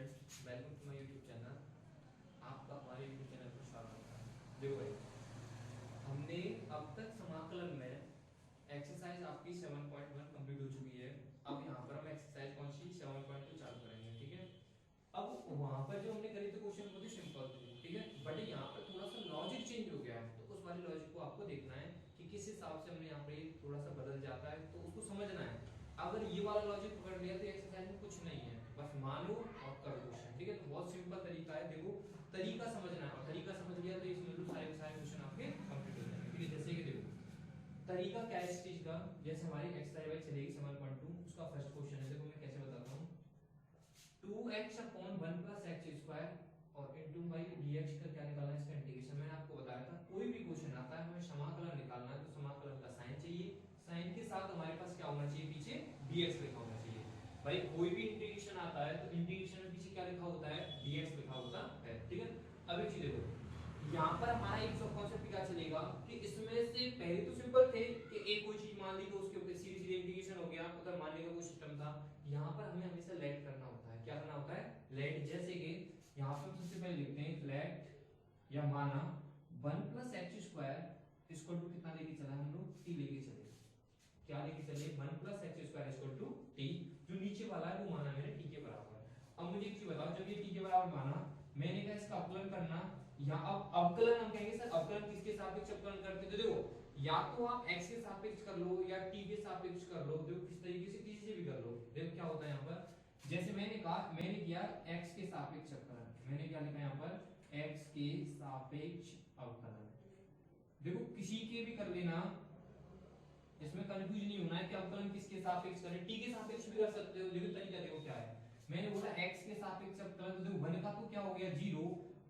Friends, welcome to my YouTube channel. आपका हमारे YouTube channel पर स्वागत है। देखो भाई, हमने अब तक समाकलन में एक्सरसाइज आपकी 7.1 कंप्लीट हो चुकी है। अब यहाँ पर हम एक्सरसाइज कौन सी 7.2 चालू करेंगे, ठीक है। अब वहाँ पर जो हमने करी थी क्वेश्चन बहुत ही सिंपल थे, ठीक है, बट यहाँ पर थोड़ा सा लॉजिक चेंज हो गया है, तो उस वाले लॉजिक को आपको देखना है कि किस हिसाब से हमने यहाँ पर थोड़ा सा बदल जाता है, तो उसको समझना है। अगर ये वाला लॉजिक पकड़ लिया तो एक्सरसाइज में कुछ नहीं है, बस मानो और कर क्वेश्चन, ठीक है। तो बहुत सिंपल तरीका है, देखो तरीका समझना है, और तरीका समझ लिया तो इसमें तो सारे के सारे क्वेश्चन आपके कंप्लीट हो जाएंगे, ठीक है। जैसे कि देखो तरीका क्या है इस चीज का, जैसे हमारी एक्सरसाइज चलेगी 7.2, उसका फर्स्ट क्वेश्चन है। देखो मैं कैसे बताता हूँ, 2x upon 1 plus x square और इनटू बाई dx का क्या निकालना है, इसका इंटीग्रेशन। मैंने आपको बताया था कोई भी क्वेश्चन आता है हमें समाकलन निकालना है, तो समाकलन का साइन चाहिए, साइन के साथ हमारे पास क्या होना चाहिए, पीछे dx लिखा होना चाहिए। भाई कोई भी इंटीग्रेशन आता है तो इंटीग्रेशन में पीछे क्या लिखा होता है, dx लिखा होता है, ठीक है। अब एक चीज देखो, यहाँ पर हमारा एक सब कॉन्सेप्ट क्या चलेगा कि इसमें से पहले तो सिंपल थे कि एक कोई चीज मान ली तो उसके ऊपर सीधे सीधे इंटीग्रेशन हो गया, उधर मानने का कोई सिस्टम था। यहाँ पर हमें हमेशा लेट करना होता है, क्या करना होता है, लेट। जैसे कि यहाँ पर सबसे पहले लिखते हैं लेट या माना 1 प्लस एक्स स्क्वायर इसको टू कितना लेके चला हम लोग, टी लेके चले। क्या लेके चले, 1 प्लस एक्स स्क्वायर इसको टू टी। जो नीचे वाला है वो माना मैंने टी के बराबर। अब मुझे एक चीज बताओ, जब ये टी के बराबर माना, मैंने कहा इसका अवकलन करना, या अब अवकलन हम कहेंगे सर अवकलन किसके सापेक्ष अवकलन करते थे। देखो या तो आप x के सापेक्ष कर लो या t के सापेक्ष कर लो, देखो किस तरीके से किसी से भी कर लो। देखो क्या होता है यहाँ पर, जैसे मैंने कहा, मैंने किया x के सापेक्ष अवकलन, मैंने क्या लिखा यहाँ पर, x के सापेक्ष अवकलन। देखो किसी के भी कर लेना, इसमें कंफ्यूज नहीं होना है कि अवकलन किसके सापेक्ष करें, t के सापेक्ष भी कर सकते हो। देखो तरीका देखो क्या है, मैंने बोला x के सापेक्ष अवकलन, तो देखो 1 का तो क्या हो गया 0,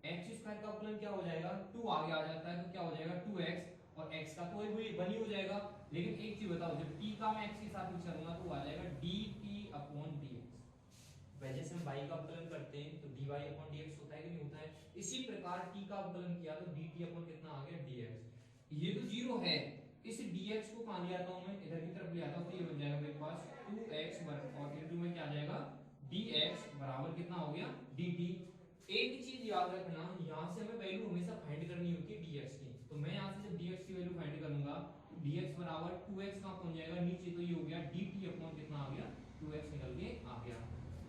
x स्क्वायर का अवकलन क्या हो जाएगा, 2 आगे आ जाता है तो क्या हो जाएगा 2x, और x का तो वही 1 ही हो जाएगा। लेकिन एक चीज बताओ, जब t का मैं x के सापेक्ष करूंगा तो आ जाएगा dt अपॉन dx। जैसे हम y का अवकलन करते हैं तो dy अपॉन dx होता है कि नहीं होता है, इसी प्रकार t का अवकलन किया तो dt अपॉन कितना आ गया dx। ये तो 0 है, इस dx को कहां ले आता हूं मैं, इधर की तरफ ले आता हूं, तो ये बन जाएगा मेरे पास 2x वर्ग और इनटू में क्या आ जाएगा dx बराबर कितना हो गया dt। एक चीज याद रखना, यहां से हमें वैल्यू हमेशा फाइंड करनी होती है dx की, तो मैं यहां से जब dx की वैल्यू फाइंड करूंगा तो dx बराबर 2x कहां पहुंच जाएगा नीचे, तो ये हो गया dt अपॉन कितना आ गया 2x निकल के आ गया।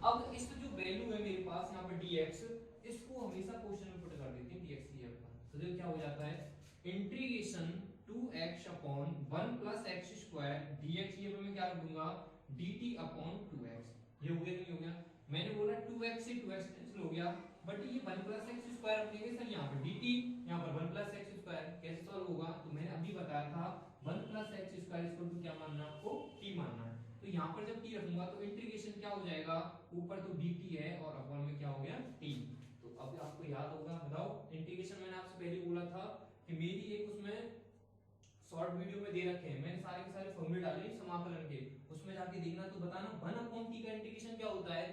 अब इस जो वैल्यू है मेरे पास यहाँ पर dx, इसको हमेशा क्वेश्चन में पुट कर देते हैं dx की जगह पर, तो देखो क्या हो जाता है integration 2x upon 1 plus x square dx, ये मैं क्या कर दूंगा dt अपॉन 2x। ये हो गया नहीं हो गया, मैंने बोला 2x से 2x कैंसिल हो गया, बट ये 1 प्लस एक्स स्क्वायर रखेंगे सर यहाँ पर dt, यहाँ पर 1 प्लस एक्स स्क्वायर कैसे सॉल्व होगा, तो मैंने अभी बताया था 1 प्लस एक्स स्क्वायर इसको क्या मानना है आपको, t मानना है। तो यहाँ पर जब t रखूंगा तो इंटीग्रेशन क्या हो जाएगा, ऊपर तो dt है और अपॉन में क्या हो गया t। तो अब आपको याद होगा, बताओ इंटीग्रेशन मैंने आपसे पहले बोला था कि मेरी एक उसमें शॉर्ट वीडियो में दे रखे हैं, मैंने सारे के सारे फॉर्मूले डाले समाकलन के, उसमें जाके देखना तो बताना 1 अपॉन t का इंटीग्रेशन क्या होता है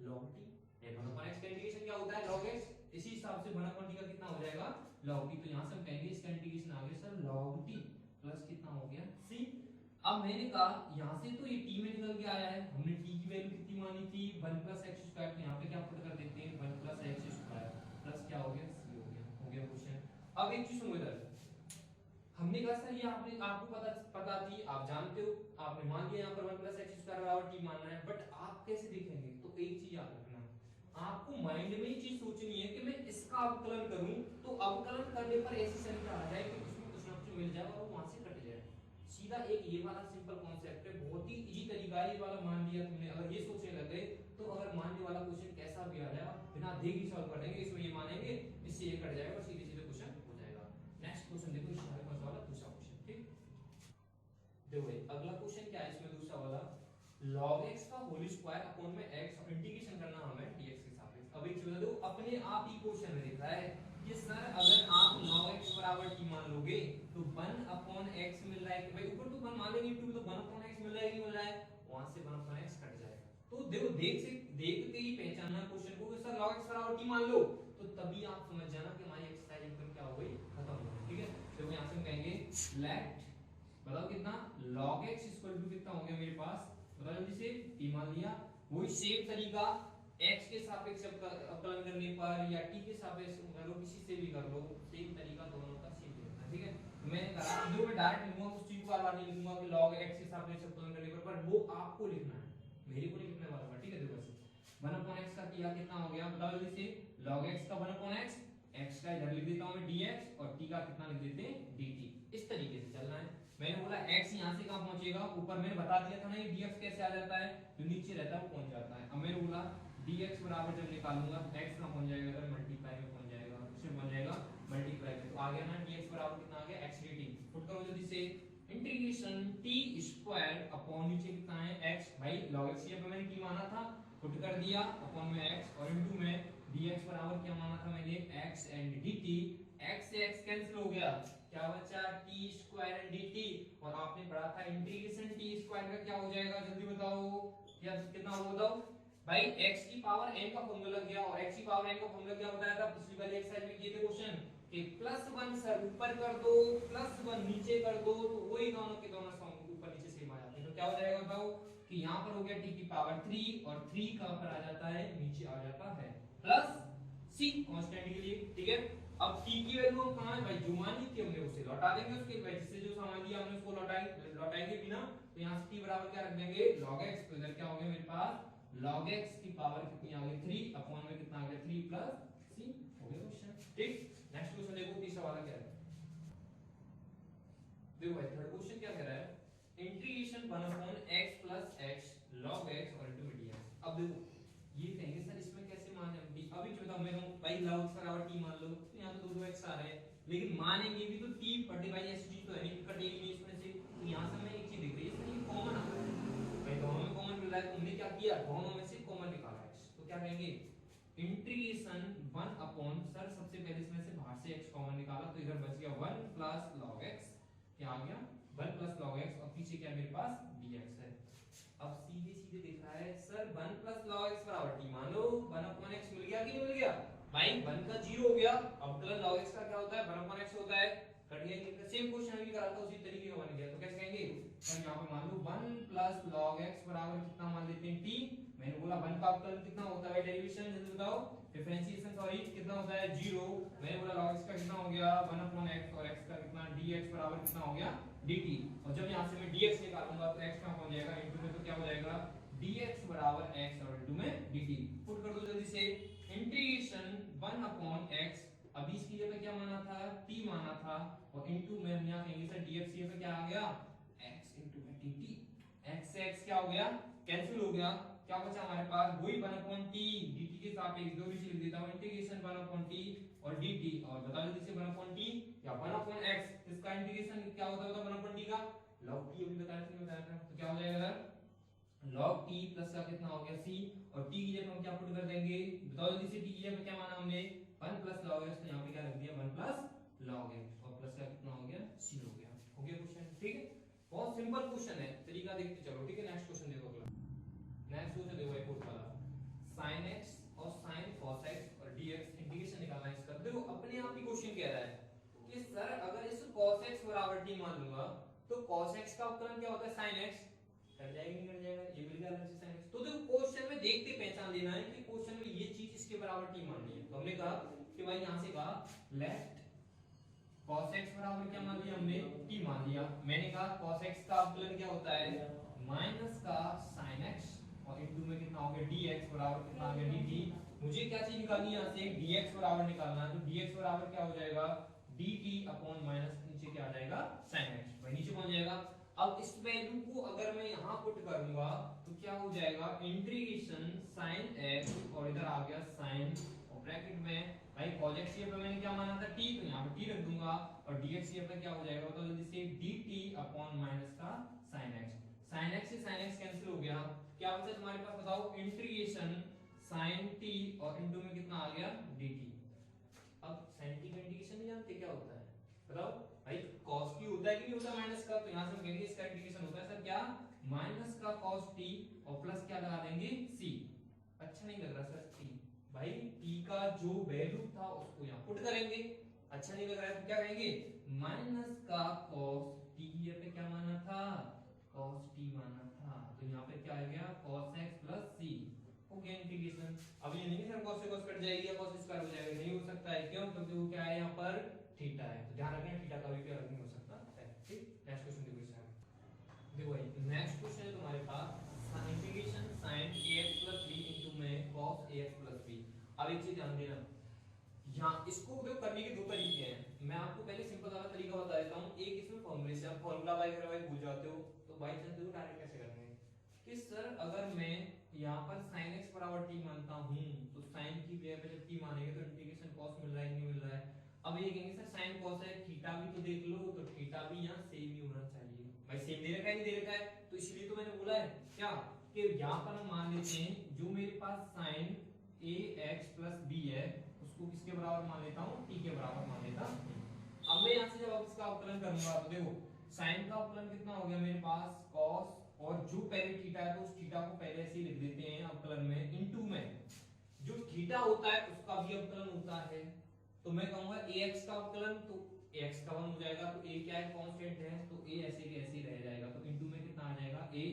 log t, 1 अपॉन x का इंटीग्रेशन क्या होता है log x, इसी हिसाब से 1 अपॉन t का कितना हो जाएगा log t। तो यहां से हम कहेंगे इसका इंटीग्रेशन आ गया सर log t प्लस कितना हो गया c। अब मैंने कहा यहां से तो ये t में निकल के आया है, हमने t की वैल्यू कितनी मानी थी 1 प्लस x स्क्वायर, तो यहां पे क्या पुट कर देते हैं 1 प्लस x स्क्वायर प्लस क्या हो गया c हो गया क्वेश्चन। अब एक चीज सुनो इधर, हमने कहा सर ये आपने आपको पता थी, आप जानते हो, आपने मान लिया यहाँ पर 1 प्लस एक्स स्क्वायर बराबर टी मानना है, बट आप कैसे देखेंगे, तो एक चीज याद रखना, आपको माइंड में ये चीज सोचनी है कि मैं इसका अवकलन करूं, तो अवकलन करने पर ऐसी संख्या आ जाए कि उसमें कुछ ना कुछ मिल जाए और वो वहां से कट जाए। सीधा एक ये वाला सिंपल कॉन्सेप्ट है, बहुत ही इजी तरीका है, ये वाला मान लिया तुमने, अगर ये सोचने लग गए तो अगर मानने वाला क्वेश्चन कैसा भी आ जाए बिना देख ही सॉल्व कर देंगे, इसमें ये मानेंगे इससे ये कट जाएगा, सीधे सीधे क्वेश्चन हो जाएगा। नेक्स्ट क्वेश्चन देखो, इस वाला दूसरा क्वेश्चन, ठीक। देखो भाई अगला क्वेश्चन क्या है इसमें, दूसरा वाला log x का होल स्क्वायर अपॉन में x, और इंटीग्रेशन करना हमें dx के सापेक्ष। अब एक चीज बता दो, अपने आप ही क्वेश्चन में लिखा है कि सर अगर आप log x बराबर t मान लोगे तो 1 अपॉन x मिल रहा है, कि भाई ऊपर तो 1 मान लेंगे, 2 तो 1 अपॉन x मिल रहा है कि मिल रहा है, वहां से 1 अपॉन x कट जाएगा। तो देखो देखते ही पहचानना क्वेश्चन को, सर log x बराबर t मान लो, तो तभी आप समझ जाना कि हमारी एक्सरसाइज एकदम क्या हो गई, खत्म हो गई, ठीक है। तो यहां से हम कहेंगे लेट, बताओ कितना log x इक्वल टू कितना हो गया मेरे पास, बताओ जल्दी से t मान लिया। वही सेम तरीका x के सापेक्ष अवकलन करने पर या t के सापेक्ष कर लो, किसी से भी कर लो, सेम तरीका दोनों का सेम रहता है, ठीक है। मैंने कहा जो मैं डायरेक्ट लिखूंगा उस चीज को बार-बार नहीं लिखूंगा कि log x के सापेक्ष अवकलन करने पर वो आपको लिखना है, मेरे को नहीं लिखना बार-बार, ठीक है। देखो ऐसे 1/x का किया कितना हो गया बताओ जल्दी से, log x का 1/x, x का इधर लिख देता हूं मैं dx और t का कितना लिख देते हैं dt। इस तरीके से चलना है। मैंने बोला x यहां से कहां पहुंचेगा, ऊपर मैंने बता दिया था ना ये dx कैसे आ जाता है, जो नीचे रहता है वो पहुंच जाता है। अब मैंने बोला dx बराबर जब निकालूंगा x कहां पहुंच जाएगा, इधर मल्टीप्लाई में पहुंच जाएगा, उसमें पहुंच जाएगा मल्टीप्लाई में, तो आ गया ना dx बराबर कितना आ गया x dt। पुट करो जल्दी से, इंटीग्रेशन t स्क्वायर अपॉन नीचे कितना है x, भाई log x यहाँ पे मैंने t माना था, पुट कर दिया अपॉन में x और इनटू में dx बराबर क्या माना था मैंने x एंड dt, x से x कैंसिल हो गया, क्या बचा t स्क्वायर एंड dt। और आपने पढ़ा था इंटीग्रेशन t स्क्वायर का क्या हो जाएगा जल्दी बताओ, क्या कितना होगा बताओ भाई, x की पावर n का फॉर्मूला लग गया, और x की पावर n का फॉर्मूला क्या बताया था पिछली वाली एक्सरसाइज में किए थे क्वेश्चन कि +1 सर ऊपर कर दो +1 नीचे कर दो, तो वही दोनों के दोनों सम ऊपर नीचे सेम आ जाते हैं। तो क्या हो जाएगा बताओ कि यहाँ पर हो गया t की पावर 3 और 3 कहां पर आ जाता है, नीचे आ जाता है, प्लस c कांस्टेंट के लिए, ठीक है। अब t की वैल्यू हम कहां है भाई, जो मानी थी हमने उसे लौटा देंगे उसके वजह से, जो सामान दिया हमने उसको लौटाएंगे बिना, तो यहां से t बराबर क्या रख देंगे log x, तो इधर क्या हो गया मेरे पास log x की पावर कितनी आ गई 3 अपॉन में कितना आ गया 3 प्लस c, हो गया क्वेश्चन, ठीक। नेक्स्ट क्वेश्चन देखो, तीसरा वाला क्या है, देखो भाई थर्ड क्वेश्चन क्या कह रहा है, integration 1 upon x plus x log x और इनटू dx। अब देखो ये कहेंगे सर इसमें कैसे माने हम d, अभी जो बताओ मैं कहूं भाई log x बराबर t मान लो, तो यहां तो दो x आ रहे हैं, लेकिन मानेंगे भी तो t बटे भाई ऐसी चीज तो है नहीं कटेगी नहीं इसमें से, तो यहां से हमें एक चीज दिख रही है इसमें कॉमन आ रहा है भाई, दोनों में कॉमन मिल रहा है, तो हमने क्या किया दोनों में से कॉमन निकाला x, तो क्या कहेंगे इंटीग्रेशन 1 अपॉन, सर सबसे पहले इसमें से बाहर से x कॉमन निकाला तो इधर बच गया 1 प्लस log x, क्या आ गया 1 प्लस log x, और पीछे क्या मेरे पास dx है। अब सीधे सीधे दिख रहा है सर 1 प्लस log x बराबर t, मान लो 1 अपॉन x मिल गया कि नहीं मिल गया भाई, 1 का 0 हो गया, अब प्लस log x का क्या होता है 1 अपॉन x होता है, कट गया कि सेम क्वेश्चन अभी करा था उसी तरीके का बन गया, तो कैसे कहेंगे हम यहां पे मान लो 1 प्लस log x बराबर कितना मान लेते हैं t, मैंने बोला 1 का अवकलन कितना होता है डेरिवेशन जल्दी बताओ, डिफरेंशिएशन सॉरी कितना होता है 0, मैंने बोला log x का कितना हो गया 1 अपॉन x और x का कितना dx बराबर कितना हो गया dt, और जब यहां से मैं dx निकालूंगा तो x कहां पहुंच जाएगा इनटू में, तो क्या हो जाएगा dx बराबर x और इनटू में dt। पुट कर दो जल्दी से, इंटीग्रेशन 1 अपॉन x, अभी इसकी जगह क्या माना था t माना था, और इनटू में हम यहां कहेंगे सर dx की जगह क्या आ गया x इनटू में dt, x से x क्या हो गया कैंसिल हो गया, क्या बचा हमारे पास वही 1 अपॉन t, dt के सापेक्ष दो नीचे लिख देता हूं इंटीग्रेशन 1 अपॉन t और dt, और बता जल्दी से 1 अपॉन t या 1 अपॉन x, इसका इंटीग्रेशन क्या होता है 1 अपॉन t का log t, अभी बताया था, तो क्या हो जाएगा log t प्लस का कितना हो गया c, और t की जगह हम क्या पुट कर देंगे बताओ जल्दी से, t की जगह क्या माना हमने 1 प्लस log x, तो यहां पे क्या रख दिया 1 प्लस log x, और प्लस का कितना हो गया c हो गया क्वेश्चन, ठीक है। बहुत सिंपल क्वेश्चन है, तरीका देखते चलो, ठीक है। नेक्स्ट क्वेश्चन देखो अगला, नेक्स्ट क्वेश्चन देखो एक फोर्थ वाला, sin x और sin cos x और dx इंटीग्रेशन निकालना है इसका। देखो अपने आप ही क्वेश्चन कह रहा है कि सर अगर इस cos x बराबर t मान लूंगा तो cos x का अवकलन क्या होता है sin x, कट जाएगा नहीं कट जाएगा, ये मिल गया अलग से sin x। तो देखो क्वेश्चन में देखते पहचान लेना है कि क्वेश्चन में ये चीज इसके बराबर t माननी है, तो हमने कहा कि भाई यहां से कहा लेफ्ट cos x बराबर क्या मान लिया हमने t मान लिया, मैंने कहा cos x का अवकलन क्या होता है माइनस का sin x, और इनटू में कितना हो गया dx बराबर कितना आ गया dt, मुझे क्या चीज निकालनी है यहां से dx बराबर निकालना है, तो dx बराबर क्या हो जाएगा dt अपॉन माइनस नीचे क्या आ जाएगा sin x, भाई नीचे पहुंच जाएगा। अब इस वैल्यू को अगर मैं यहां पुट करूंगा तो क्या हो जाएगा इंटीग्रेशन sin x, और इधर आ गया sin, और ब्रैकेट में भाई cos x पे मैंने क्या माना था t, तो यहां पे t रख दूंगा, और dx पे क्या हो जाएगा बताओ जल्दी से dt अपॉन माइनस का sin x, sin x से sin x कैंसिल हो गया, क्या बचा तुम्हारे पास बताओ इंटीग्रेशन sin t और इनटू में कितना आ गया dt। अब sin t का इंटीग्रेशन नहीं जानते क्या होता है बताओ भाई, cos t होता है कि नहीं होता माइनस का, तो यहां से हम कहेंगे इसका इंटीग्रेशन होता है सर क्या माइनस का cos t और प्लस क्या लगा देंगे c, अच्छा नहीं लग रहा सर t, भाई t का जो वैल्यू था उसको यहां पुट करेंगे, अच्छा नहीं लग रहा है तो क्या कहेंगे माइनस का cos t, ये पे क्या माना था cos t माना था, तो यहां पे क्या आ गया cos x plus c, हो गया इंटीग्रेशन। अब ये नहीं सर cos से cos कट जाएगी या cos स्क्वायर हो जाएगा, नहीं हो सकता है, क्यों? क्योंकि वो क्या है यहाँ पर थीटा है, तो ध्यान रखना थीटा का भी क्या नहीं हो सकता है। ठीक, नेक्स्ट क्वेश्चन देखो इसमें। देखो भाई नेक्स्ट क्वेश्चन है तुम्हारे पास integration sin ax plus b into में cos ax plus b। अब एक चीज ध्यान देना, यहाँ इसको देखो करने के दो तरीके हैं। मैं आपको पहले सिंपल वाला तरीका बता देता हूँ। एक इसमें फॉर्मूले से आप फॉर्मूला बाय कर भूल जाते हो, तो बाई चांस देखो डायरेक्ट कैसे करेंगे कि सर अगर मैं यहाँ पर sin x बराबर t मानता हूँ तो sin की जगह पे जब t मानेंगे तो इंटीग्रेशन cos मिल रहा है कि नहीं मिल रहा है। अब ये कहेंगे सर sin cos है, थीटा भी तो देख लो, तो थीटा भी यहाँ सेम ही होना चाहिए। भाई सेम दे रखा है नहीं दे रखा है, तो इसलिए तो मैंने बोला है क्या कि यहाँ पर हम मान लेते हैं जो मेरे पास sin ax plus b है उसको किसके बराबर मान लेता हूँ, t के बराबर मान लेता हूँ। अब मैं यहाँ से जब इसका अवकलन करूंगा तो देखो sin का अवकलन कितना हो गया मेरे पास cos, और जो पहले थीटा है तो उस थीटा को पहले ऐसे ही लिख देते हैं अवकलन में, इनटू में जो थीटा होता है उसका भी अवकलन होता है। तो मैं कहूंगा ax का अवकलन, तो x का 1 हो जाएगा, तो a क्या है कांस्टेंट है, तो a ऐसे के ऐसे ही रह जाएगा, तो इनटू में कितना आ जाएगा a।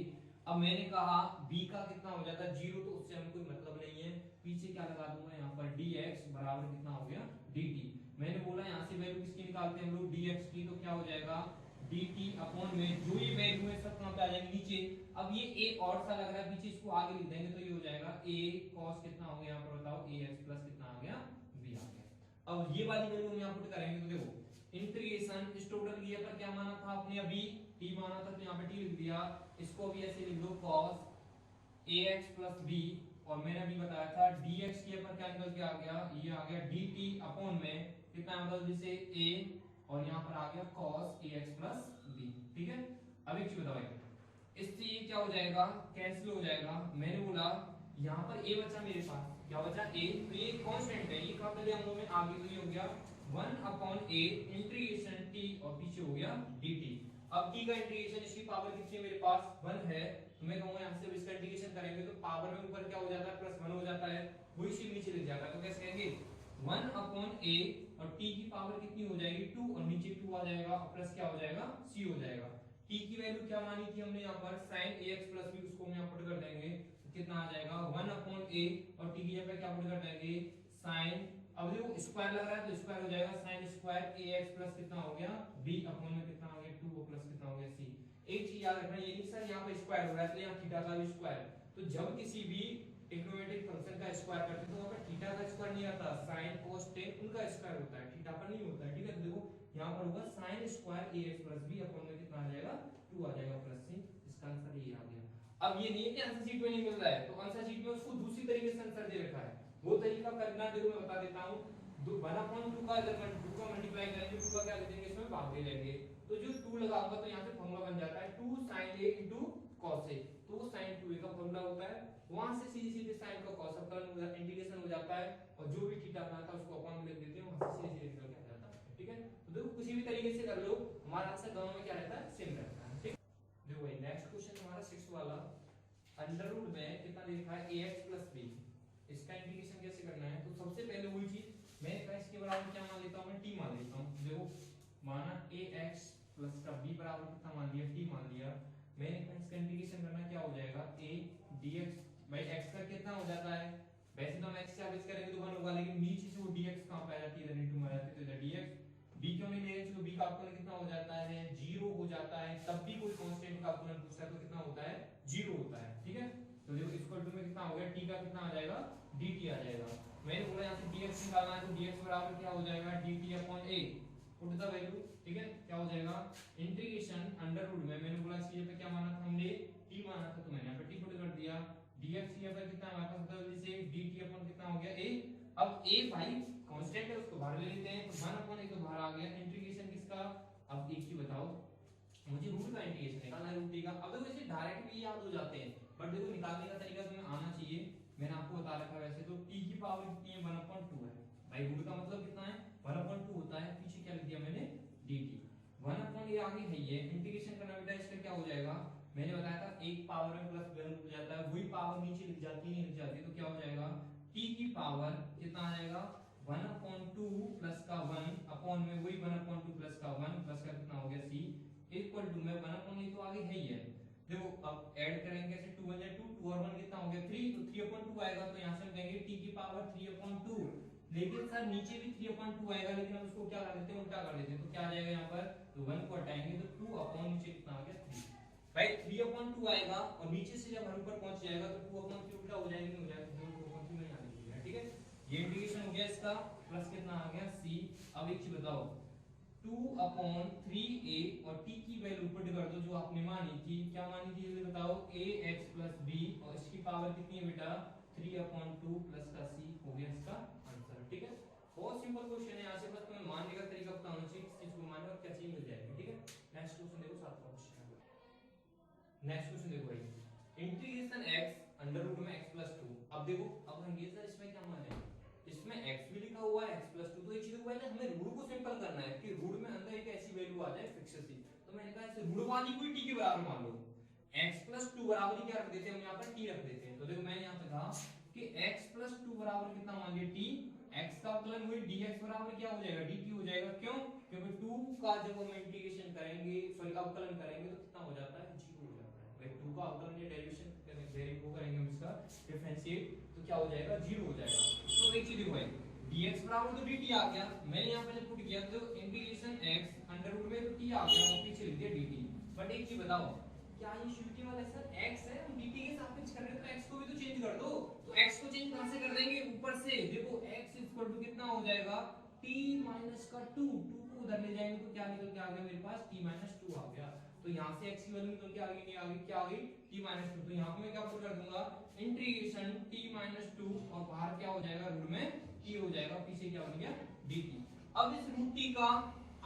अब मैंने कहा b का कितना हो जाता है 0, तो उससे हमें कोई मतलब नहीं है, पीछे क्या लगा दूंगा यहाँ पर dx बराबर कितना हो गया dt। मैंने बोला यहाँ से वैल्यू किसकी निकालते हैं हम लोग dx की, तो क्या हो जाएगा dt अपॉन में जो ये वैल्यू है सब कहां पे आ जाएंगे नीचे। अब ये a और सा लग रहा है पीछे, इसको आगे लिख देंगे तो ये हो जाएगा a cos कितना हो गया यहाँ पर बताओ ax प्लस कितना आ गया b आ गया। अब ये वाली वैल्यू हम यहाँ पुट करेंगे तो देखो इंटीग्रेशन इस टोटल किया पर क्या माना था आपने अभी t माना था, तो यहाँ पे t लिख दिया, इसको भी ऐसे लिख दो cos ax प्लस b, और मैंने अभी बताया था dx के पर क्या निकल के आ गया, ये आ गया dt अपॉन में कितना मतलब जैसे a, और यहाँ पर आ गया cos ax प्लस b। ठीक है, अब एक चीज बताओ भाई, इससे ये क्या हो जाएगा कैंसिल हो जाएगा। मैंने बोला यहाँ पर a बचा मेरे पास, क्या बचा a, तो ये कांस्टेंट है, ये कहां पे ले हम लोग में आगे, तो ये हो गया 1 अपॉन a इंटीग्रेशन t और पीछे हो गया dt। अब t का इंटीग्रेशन इसकी पावर कितनी है मेरे पास 1 है, तो मैं कहूंगा यहाँ से इसका इंटीग्रेशन करेंगे तो पावर में ऊपर क्या हो जाता है प्लस 1 हो जाता है, वही चीज नीचे लिख जाता है, तो कैसे कहेंगे 1 अपॉन a और t की पावर कितनी हो जाएगी 2, और नीचे 2 आ जाएगा और प्लस क्या हो जाएगा c हो जाएगा। t की वैल्यू क्या मानी थी हमने यहाँ पर sin ax प्लस b, उसको हम यहाँ पुट कर देंगे तो कितना आ जाएगा 1 अपॉन a, और t की जगह क्या पुट कर देंगे sin, अब देखो स्क्वायर लग रहा है तो स्क्वायर हो जाएगा sin स्क्वायर ax प्लस कितना हो गया b अपॉन में कितना आ गया 2 प्लस कितना हो गया c। एक चीज याद रखना, ये नहीं सर यहाँ पे स्क्वायर हो रहा है तो यहाँ थीटा का भी स्क्वायर, तो जब किसी भी ट्रिग्नोमेट्रिक फंक्शन का स्क्वायर करते हैं तो वहां पे थीटा का स्क्वायर नहीं आता, sin cos tan उनका स्क्वायर होता है, थीटा पर नहीं होता है। ठीक है, तो देखो यहाँ पर होगा sin square ax plus b upon में कितना आ जाएगा 2 आ जाएगा प्लस c, इसका आंसर ये आ गया। अब ये नहीं है कि आंसर शीट में नहीं मिल रहा है, तो आंसर शीट में उसको दूसरी तरीके से आंसर दे रखा है, वो तरीका करना देखो मैं बता देता हूँ। 1/2 का अगर 2 का मल्टीप्लाई करेंगे 2 का क्या कर देंगे इसमें भाग दे लेंगे, तो जो 2 लगाऊंगा तो यहाँ से फॉर्मूला बन जाता है 2 sin a cos a, तो वो sin 2a का फॉर्मूला होता है, वहां से सीधे सीधे sin का cos अपकरण इंटीग्रेशन हो जाता है, और जो भी थीटा बना था उसको अपॉन में लिख देते हैं, वहां से सीधे सीधे निकल के आ जाता है। ठीक है, तो देखो किसी भी तरीके से कर लो, हमारा आंसर दोनों में क्या रहता है सेम रहता है। ठीक, देखो भाई नेक्स्ट क्वेश्चन हमारा 6 वाला, अंडर रूट में कितना दे रखा है ax प्लस b, इसका इंटीग्रेशन कैसे करना है। तो सबसे पहले वही चीज मैंने कहा इसके बराबर क्या मान लेता हूं मैं t मान लेता हूं। देखो माना ax प्लस का b बराबर कितना मान लिया t मान लिया, मैंने कहा इसका इंटीग्रेशन करना क्या हो जाएगा a dx, भाई x का कितना हो जाता है, वैसे तो हम x से आगे करेंगे तो 1 होगा, लेकिन नीचे से वो dx कहां पे आ जाती है इधर इनटू में आ जाती है, तो इधर dx b क्यों नहीं ले रहे हैं, b का अपकलन कितना हो जाता है 0 हो जाता है, तब भी कोई कांस्टेंट का अपकलन पूछता है तो कितना होता है 0 होता है। ठीक है, तो देखो इक्वल टू में कितना हो गया t का कितना आ जाएगा dt आ जाएगा। मैंने बोला यहाँ से dx निकालना है तो dx बराबर क्या हो जाएगा dt upon a, put the value. ठीक है, क्या हो जाएगा इंटीग्रेशन अंडर रूट में, मैंने बोला इसकी जगह पे क्या माना था हमने t माना था, तो मैंने यहाँ पे t पुट कर दिया, dx की जगह कितना हमारे पास बदल से dt अपॉन कितना हो गया a। अब a भाई कांस्टेंट है उसको बाहर ले लेते हैं, तो 1 अपॉन a तो बाहर आ गया, इंटीग्रेशन किसका, अब एक चीज बताओ मुझे रूट का इंटीग्रेशन निकालना है, रूट t का। अब देखो इसे डायरेक्ट भी याद हो जाते हैं, बट देखो निकालने का तरीका तुम्हें आना चाहिए, मैंने आपको बता रखा है। वैसे तो t की पावर कितनी है 1/2 है, भाई रूट का मतलब कितना है 1/2 होता है, पीछे क्या लिख दिया मैंने dt, 1 ये आगे है, ये इंटीग्रेशन करना बेटा इसका क्या हो जाएगा, मैंने बताया था एक पावर में प्लस 1 हो जाता है, वही पावर नीचे लिख जाती है नहीं लिख जाती, तो क्या हो जाएगा t की पावर कितना आ जाएगा 1/2 प्लस का 1 अपॉन में वही 1/2 प्लस का 1 प्लस का कितना हो गया c इक्वल टू में 1/8 तो आगे है ही है, देखो अब ऐड करेंगे ऐसे 2 1 2, 2 और 1 कितना हो गया 3, तो 3/2 आएगा, तो यहाँ से हम कहेंगे t की पावर 3/2। लेकिन सर नीचे भी 3/2 आएगा, लेकिन हम उसको क्या कर देते हैं, उल्टा कर देते हैं, तो क्या आ जाएगा यहाँ पर, तो 1 को हटाएंगे तो 2 अपॉन नीचे कितना आ गया 3। भाई 3/2 आएगा और नीचे से जब हर ऊपर पहुंच जाएगा तो 2/3 उल्टा हो जाएगा, नहीं हो जाएगा, तो 2/3 नहीं आने चाहिए, ठीक है। ये इंटीग्रेशन हो गया इसका, प्लस कितना आ गया c। अब एक चीज बताओ, 2/3a और t की वैल्यू पुट कर दो जो आपने मानी थी, क्या मानी थी जल्दी बताओ, ax + b और इसकी पावर कितनी है बेटा 3/2 प्लस का c हो गया इसका आंसर, ठीक है। बहुत सिंपल क्वेश्चन है, यहाँ से बस तुम्हें मानने का तरीका पता होना चाहिए, किस चीज को मानना और क्या चीज मिल जाएगी, ठीक है। नेक्स्ट क्वेश्चन देखो, 7वां क्वेश्चन। नेक्स्ट क्वेश्चन देखो भाई, इंटीग्रेशन x अंडर रूट में x + 2। अब देखो, अब हम ये सर इसमें क्या माने, इसमें x भी लिखा हुआ है x + 2, तो एक चीज को पहले हमें रूट को सिंपल करना है कि रूट में अंदर एक ऐसी वैल्यू आ जाए फिक्स सी, तो मैंने कहा ऐसे रूट वाली कोई t के बराबर मान लो, x + 2 बराबर क्या रख देते हैं हम यहाँ पर t रख देते हैं। तो देखो मैंने यहाँ पे कहा कि x + 2 बराबर कितना मान लिया t, x का अवकलन हुई dx बराबर क्या हो जाएगा dt हो जाएगा, क्यों, क्योंकि 2 का जब हम इंटीग्रेशन करेंगे, सॉरी अवकलन करेंगे तो कितना हो जाता है 0 हो जाता है। भाई 2 का अवकलन या डेरिवेशन वो करेंगे हम इसका डिफरेंशिएट, तो क्या हो जाएगा 0 हो जाएगा। तो एक चीज देखो भाई, dx बराबर तो dt आ गया, मैंने यहाँ पे जब पुट किया तो इंटीग्रेशन x अंडर रूट में तो t आ गया और पीछे लिख दिया dt। बट एक चीज बताओ, क्या ये श्रुति वाला सर x है, हम dt के सापेक्ष कर रहे हैं, तो x को भी तो चेंज कर दो। तो x को चेंज कहां से कर देंगे, ऊपर से। देखो x कितना हो जाएगा t - 2, 2 को उधर ले जाएंगे तो क्या निकल के आ गया मेरे पास t - 2 आ गया। तो यहाँ से x की वैल्यू निकल के आ गई, नहीं आ गई, क्या आ गई t - 2। तो यहाँ पे मैं क्या पुट कर दूंगा, इंटीग्रेशन t - 2 और बाहर क्या हो जाएगा रूट में t हो जाएगा, पीछे क्या बन गया dt। अब इस रूट t का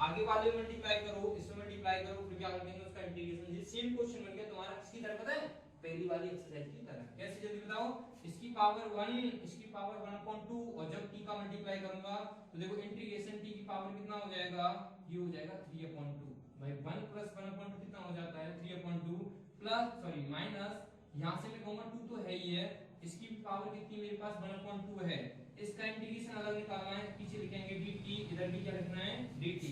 आगे वाले में मल्टीप्लाई करो, इसमें मल्टीप्लाई करो, फिर क्या कर देंगे उसका इंटीग्रेशन। ये सेम क्वेश्चन बन गया तुम्हारा किसकी तरह पता है, पहली वाली एक्सरसाइज की तरह। कैसे जल्दी बताओ, इसकी पावर 1, इसकी पावर 1/2 और जब t का मल्टीप्लाई करूंगा तो देखो इंटीग्रेशन t की पावर कितना हो जाएगा, ये हो जाएगा 3/2। भाई 1 + 1/2 कितना हो जाता है 3/2 प्लस सॉरी माइनस, यहां से मैं कहूंगा 2 तो है ही है, इसकी पावर कितनी मेरे पास 1/2 है, इसका इंटीग्रेशन अलग निकालना है, पीछे लिखेंगे dt, इधर भी क्या लिखना है dt।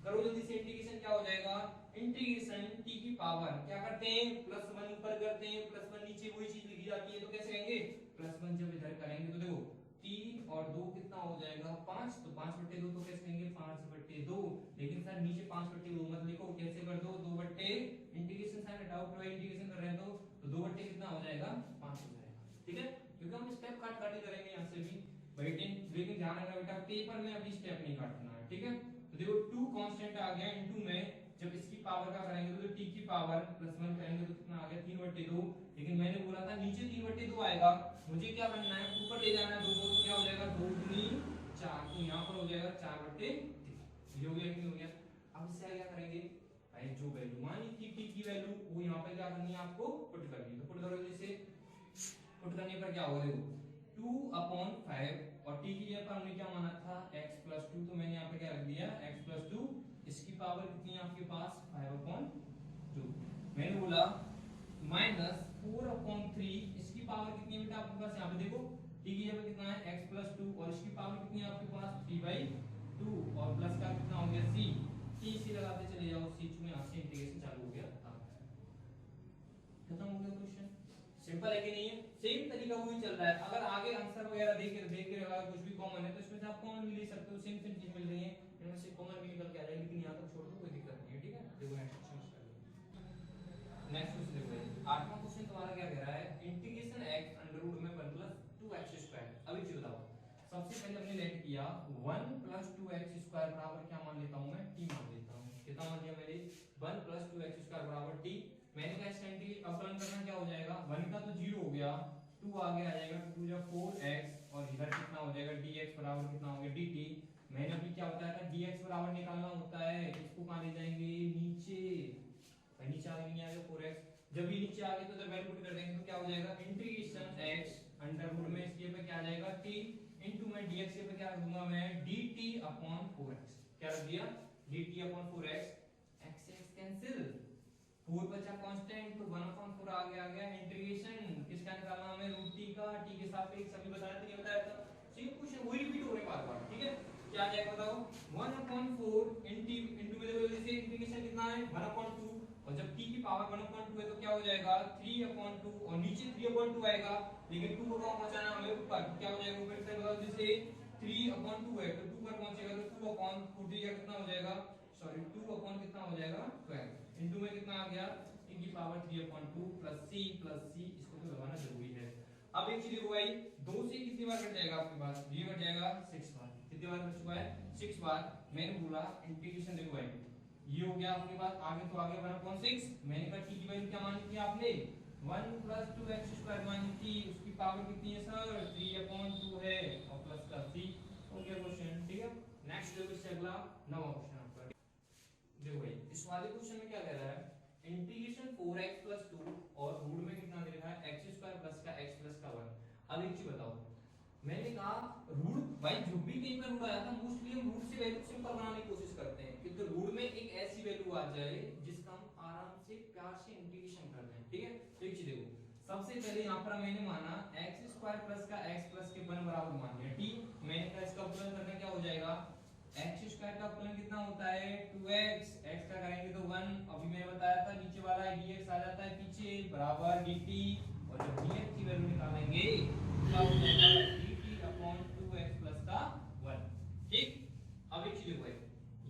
करो जल्दी से, इंटीग्रेशन क्या हो जाएगा, इंटीग्रेशन t की पावर क्या करते हैं +1 ऊपर करते हैं, +1 नीचे वही चीज लिखी जाती है, तो कैसे कहेंगे +1 जब इधर करेंगे तो देखो 3 और 2 कितना हो जाएगा 5, तो 5/2 तो कैसे कहेंगे 5/2। लेकिन सर नीचे 5/2 मत लिखो, कैसे कर दो 2 बट्टे इंटीग्रेशन साइन हटाओ, पूरा इंटीग्रेशन कर रहे हैं तो 2 बट्टे कितना हो जाएगा 5 हो जाएगा, ठीक है। क्योंकि हम स्टेप काट काट ही करेंगे यहाँ से भी भाई, लेकिन ध्यान रखना बेटा पेपर में अभी स्टेप नहीं काटना है, ठीक है। तो देखो 2 कांस्टेंट आ गया इनटू में, जब इसकी पावर का करेंगे तो t की पावर +1 करेंगे तो कितना आ गया 3/2। लेकिन मैंने बोला था नीचे 3/2 आएगा, मुझे क्या करना है ऊपर ले जाना है 2 को, तो क्या हो जाएगा 2 दूनी 4, तो यहाँ पर हो जाएगा 4/3। ये हो गया कि हो गया। अब इससे क्या करेंगे भाई, जो वैल्यू मानी थी t की वैल्यू वो यहाँ पे क्या करनी है आपको पुट करनी है, तो पुट करो, जैसे पुट करने पर क्या होगा देखो 2/5 और t की जगह पर हमने क्या माना था x + 2, तो मैंने यहाँ पे क्या रख दिया x + 2, इसकी पावर कितनी है आपके पास 5/2। मैंने बोला -4/3, इसकी पावर कितनी है बेटा आपके पास, यहाँ पे देखो t की जगह कितना है x + 2 और इसकी पावर कितनी है आपके पास 3/2 और प्लस का कितना हो गया c, t से लगाते चले जाओ, c में यहाँ से इंटीग्रेशन चालू हो गया, खत्म हो गया क्वेश्चन। सिंपल है कि नहीं है, सेम तरीका वही चल रहा है। अगर आगे आंसर वगैरह देख के अगर कुछ भी कॉमन है तो इसमें से आप कॉमन भी ले सकते हो, सेम सेम चीज मिल रही है, इनमें से कॉमन भी निकल के आ जाएगी, लेकिन यहां तक छोड़ दो कोई दिक्कत नहीं है, ठीक है। देखो नेक्स्ट क्वेश्चन, नेक्स्ट क्वेश्चन देखो 8वां क्वेश्चन तुम्हारा क्या कह रहा है, इंटीग्रेशन x अंडर रूट में 1 + 2x²। अभी चलो बताओ, सबसे पहले हमने लेट किया 1 + 2x² बराबर क्या मान लेता हूं मैं t मान लेता हूं, कितना मान लिया मैंने 1 + 2x² बराबर t। मैंने कहा इसका अवकलन करना क्या हो जाएगा, 1 का तो 0 हो गया, 2 आगे आ जाएगा, 2 जब 4x और इधर कितना हो जाएगा dx बराबर कितना हो गया dt। मैंने अभी क्या बताया था dx बराबर निकालना होता है, इसको कहां ले जाएंगे नीचे, भाई नीचे आगे नहीं आएगा 4x, जब ये नीचे आ गए तो वैल्यू पुट कर देंगे तो क्या हो जाएगा इंटीग्रेशन x अंडर रूट में इसके पे क्या आ जाएगा t इनटू में dx पे क्या रख दूंगा मैं dt/4x, क्या रख दिया dt/4x, x x कैंसिल, 4 बचा कांस्टेंट तो 1/4 आ गया इंटीग्रेशन किसका निकालना हमें √t का, t के सापेक्ष अभी बताया था, नहीं बताया था, सेम क्वेश्चन वही रिपीट हो रहे बार बार, ठीक है। क्या आ जाएगा बताओ 1/4 इनटू में देखो जैसे इंटीग्रेशन कितना है 1/2 और जब t की पावर 1/2 है तो क्या हो जाएगा 3/2 और नीचे 3/2 आएगा, लेकिन 2 को कहां पहुंचाना हमें ऊपर, तो क्या हो जाएगा ऊपर की तरफ, जैसे 3/2 है तो 2 पर पहुंचेगा तो 2/2 या कितना हो जाएगा, सॉरी 2 अपॉन कितना हो जाएगा 12 इनटू में कितना आ गया t की पावर 3/2 प्लस c, इसको तो लगाना जरूरी है। अब एक चीज देखो भाई, 2 से कितनी बार कट जाएगा आपके पास, ये कट जाएगा 6 बार, कितनी बार कट चुका है 6 बार। मैंने बोला इंटीग्रेशन देखो भाई, ये हो गया आपके पास, आगे तो आगे 1/6, मैंने कहा t की वैल्यू क्या मानी थी आपने 1 + 2x² मानी थी, उसकी पावर कितनी है सर 3/2 है और प्लस का c हो गया क्वेश्चन, ठीक है। नेक्स्ट देखो इससे अगला 9वां क्वेश्चन आपका, देखो भाई इस वाले क्वेश्चन में क्या कह रहा है, इंटीग्रेशन 4x + 2 और रूट में कितना दे रखा है x² प्लस का x प्लस का 1। अब एक चीज बताओ, मैंने कहा रूट भाई जो भी कहीं पर रूट आया था मोस्टली हम रूट से वैल्यू सिंपल बनाने की कोशिश करते हैं कि तो रूट में एक ऐसी वैल्यू आ जाए जिसका हम आराम से प्यार से इंटीग्रेशन कर दें, ठीक है। तो एक चीज देखो, सबसे पहले यहाँ पर मैंने माना x² प्लस का x प्लस के 1 बराबर मान लिया, ठीक। मैंने कहा इसका अपलन करना क्या हो जाएगा, x² का अपलन कितना होता है 2x, x का करेंगे तो 1, अभी मैंने बताया था नीचे वाला dx आ जाता है पीछे बराबर dt, और जब dx की वैल्यू निकालेंगे क्या हो जाएगा dt/2x प्लस का 1, ठीक। अब एक चीज देखो भाई,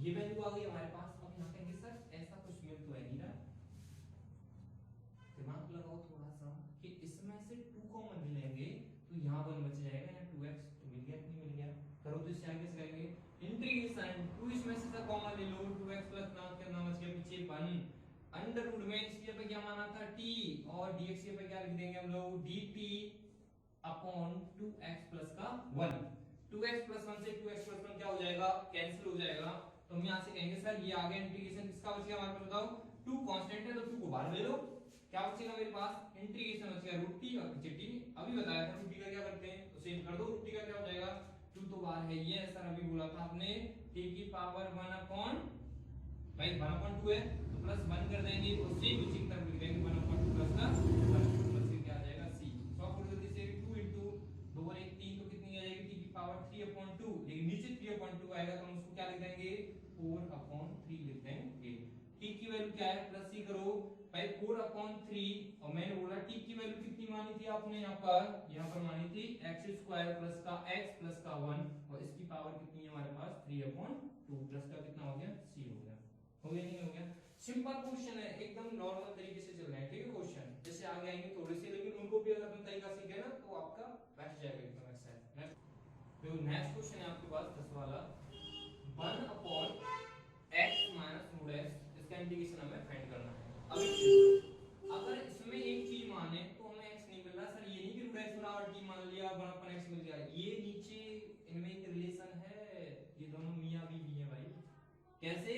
ये वैल्यू आ गई हमारे पास, अब यहां कहेंगे सर ऐसा कुछ मिल तो है नहीं रहा, दिमाग लगाओ थोड़ा सा कि इसमें से 2 कॉमन ले लेंगे तो यहां 1 बच जाएगा, या 2x तो मिल गया कि नहीं मिल गया, करो तो इससे आगे से करेंगे इंटीग्रेशन 2 इसमें से कॉमन ले लो, 2x प्लस नाम के नाम बच गया पीछे 1 अंडर रूट में इसकी पे क्या माना था t, और dx के पे क्या लिख देंगे हम लोग dt अपॉन 2x प्लस का 1, 2x प्लस 1 से 2x प्लस 1 क्या हो जाएगा कैंसिल हो जाएगा, तो हम यहां से कहेंगे सर ये आ गया इंटीग्रेशन, किसका बच गया हमारे पास बताओ 2 कांस्टेंट है तो 2 को बाहर ले लो, क्या बचेगा मेरे पास इंटीग्रेशन बचेगा √t और पीछे t, अभी बताया था √t का क्या करते हैं तो सेम कर दो, √t का क्या हो जाएगा 2 तो बाहर है ये सर, अभी बोला था आपने t की पावर 1 अपॉन भाई 1/2 है तो प्लस 1 कर देंगे और सेम इसी की तरफ लिख देंगे 1/2 प्लस का 1 प्लस से क्या आ जाएगा c, सॉ फॉर जल्दी से 2 * 2 और 1 3 तो कितनी आ जाएगी t की पावर 3/2, लेकिन नीचे 3/2 आएगा तो हम उसको क्या लिख देंगे 4/3 लिख देंगे, t की वैल्यू क्या है प्लस c करो भाई 4/3, और मैंने बोला t की वैल्यू कितनी मानी थी आपने यहाँ पर मानी थी x² प्लस का x प्लस का 1, और इसकी पावर कितनी है हमारे पास 3/2 प्लस का कितना हो गया c हो गया नहीं हो गया, सिंपल क्वेश्चन है एकदम नॉर्मल तरीके से चल रहा है, ठीक है क्वेश्चन, जैसे आगे आएंगे थोड़े से लेकिन उनको भी अगर अपना तरीका सीखे ना तो आपका बैठ जाएगा एकदम ऐसा है। तो नेक्स्ट क्वेश्चन है आपके पास 10 वाला 1/x माइनस √x, इसका इंटीग्रेशन हमें फाइंड करना है। अब अगर इसमें एक चीज माने तो हमें x नहीं मिल रहा सर, ये नहीं कि √x बराबर t मान लिया 1/x मिल गया, ये नीचे इनमें एक रिलेशन है, ये दोनों मियां बीवी हैं भाई, कैसे,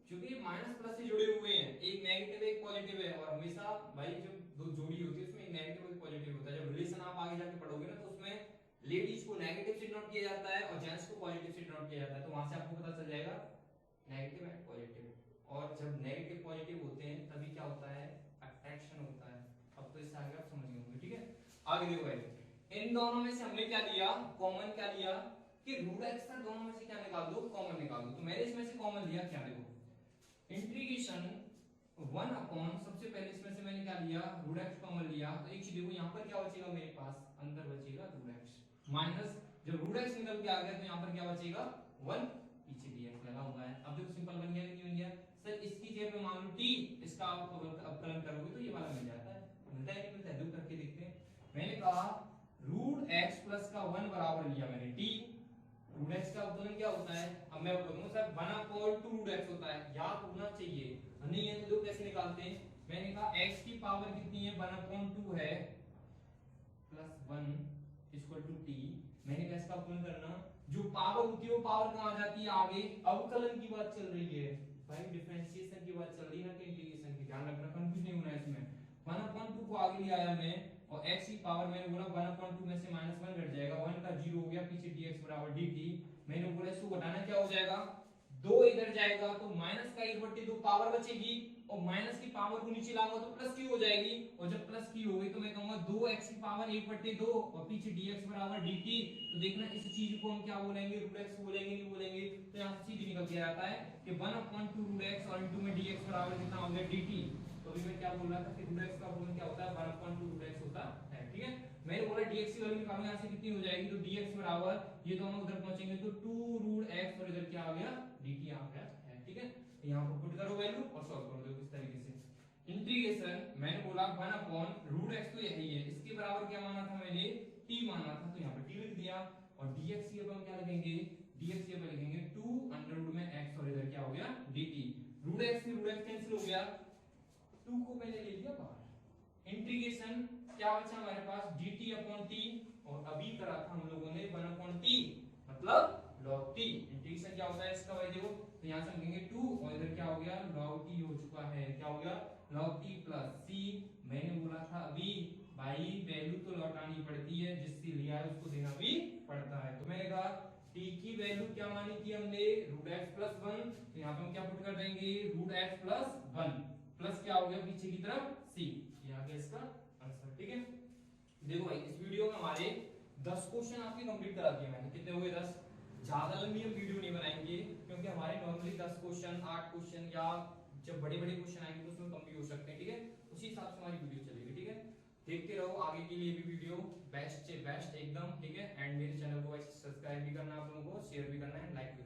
क्योंकि माइनस प्लस से जुड़े हुए हैं, एक नेगेटिव एक पॉजिटिव है, और हमेशा भाई जब दो जोड़ी होती है उसमें एक नेगेटिव और एक पॉजिटिव होता है, जब रिलेशन आप आगे जाके पढ़ोगे ना तो उसमें लेडीज को नेगेटिव से डिनोट किया जाता है और जेंट्स को पॉजिटिव से डिनोट किया जाता है, तो वहां से आपको पता चल जाएगा नेगेटिव एंड पॉजिटिव, और जब नेगेटिव पॉजिटिव होते हैं तभी क्या होता है अट्रैक्शन होता है। अब तो इससे आगे आप समझ गए होंगे, ठीक है। आगे देखो भाई इन दोनों में से हमने क्या लिया कॉमन, क्या लिया कि √x सर दोनों में से क्या निकाल दो कॉमन निकाल दो, तो मैंने इसमें से कॉमन लिया क्या, देखो इंटीग्रेशन 1 अपॉन, सबसे पहले इसमें से मैंने क्या लिया √x कॉमन लिया, तो एक चीज देखो यहाँ पर क्या बचेगा मेरे पास अंदर बचेगा √x माइनस, जब √x निकल के आ गया तो यहाँ पर क्या बचेगा 1, पीछे dx लगा हुआ है। अब देखो सिंपल बन गया कि नहीं बन गया सर, इसकी जगह पे मान लो t, इसका आप अवकलन करोगे तो ये वाला मिल जाता है, मिलता है नहीं मिलता है, दो करके देखते हैं। मैंने कहा √x प्लस का 1 बराबर लिया मैंने t, √x का अवकलन क्या होता है, अब मैं बोलूंगा सर 1/2 √x होता है, याद होना चाहिए, नहीं है तो लोग कैसे निकालते हैं, मैंने कहा x की पावर कितनी है 1/2 है प्लस 1 इक्वल टू t, मैंने कहा इसका अवकलन करना, जो पावर होती है वो पावर कहां जाती है आगे, अवकलन की बात चल रही है भाई, डिफरेंशिएशन की बात चल रही है ना कि इंटीग्रेशन की, ध्यान रखना कंफ्यूज नहीं होना इसमें, 1/2 को आगे ले आया मैं, और x की पावर मैंने बोला 1/2 में से -1 घट जाएगा, 1 का 0 हो गया, पीछे dx बराबर dt, मैंने बोला इसको घटाना क्या हो जाएगा 2 इधर जाएगा तो माइनस का 1/2 पावर बचेगी, और माइनस की पावर को नीचे लाऊंगा तो प्लस की हो जाएगी, और जब प्लस की हो गई तो मैं कहूंगा 2x की पावर 1/2 और पीछे dx बराबर dt, तो देखना इस चीज को हम क्या बोलेंगे √x बोलेंगे नहीं बोलेंगे, तो यहां से सीधी निकल के आता है कि 1/2 √x और इनटू में dx बराबर कितना हो गया dt, तो तो अभी मैं क्या बोल रहा था कि रूट एक्स का अपॉन क्या होता है 1/2 रूट एक्स होता है, ठीक है। मैंने बोला dx की वैल्यू निकालूंगा, यहाँ से कितनी हो जाएगी, तो dx बराबर ये दोनों उधर पहुंचेंगे तो 2 रूट x और इधर क्या आ गया dt आ गया है, ठीक है। यहाँ पर पुट करो वैल्यू और सॉल्व करो, देखो किस तरीके से इंटीग्रेशन मैंने बोला 1/√x तो यही है, इसके बराबर क्या माना था मैंने t माना था, तो यहाँ पर t लिख दिया और dx की अपन क्या लिखेंगे, dx की अपन लिखेंगे 2 में x और इधर क्या हो गया dt, रूट x से रूट x कैंसिल हो गया, 2 को मैंने ले लिया बाहर, इंटीग्रेशन क्या बचा हमारे पास dt अपॉन t और अभी करा था हम लोगों ने 1/t मतलब log t, इंटीग्रेशन क्या होता है इसका भाई देखो, तो यहां से हम लिखेंगे 2 और इधर क्या हो गया log t हो चुका है, क्या हो गया log t प्लस c, मैंने बोला था अभी भाई वैल्यू तो लौटानी पड़ती है, जिससे लिया है उसको देना भी पड़ता है, तो मैंने कहा t की वैल्यू क्या मानी थी हमने √x + 1, तो यहां पे हम क्या पुट कर देंगे √x + 1 प्लस क्या हो गया पीछे की तरफ c, ये आ गया इसका आंसर, ठीक है। देखो भाई इस वीडियो में हमारे 10 क्वेश्चन आपके कंप्लीट करा दिए मैंने, कितने हुए 10, ज्यादा लंबी हम वीडियो नहीं बनाएंगे क्योंकि हमारे नॉर्मली 10 क्वेश्चन 8 क्वेश्चन या जब बड़े बड़े क्वेश्चन आएंगे तो उसमें कम भी हो सकते हैं, ठीक है, उसी हिसाब से हमारी वीडियो चलेगी, ठीक है। देखते रहो आगे के लिए भी वीडियो बेस्ट से बेस्ट एकदम, ठीक है। एंड मेरे चैनल को सब्सक्राइब भी करना, आप लोगों को शेयर भी करना है, लाइक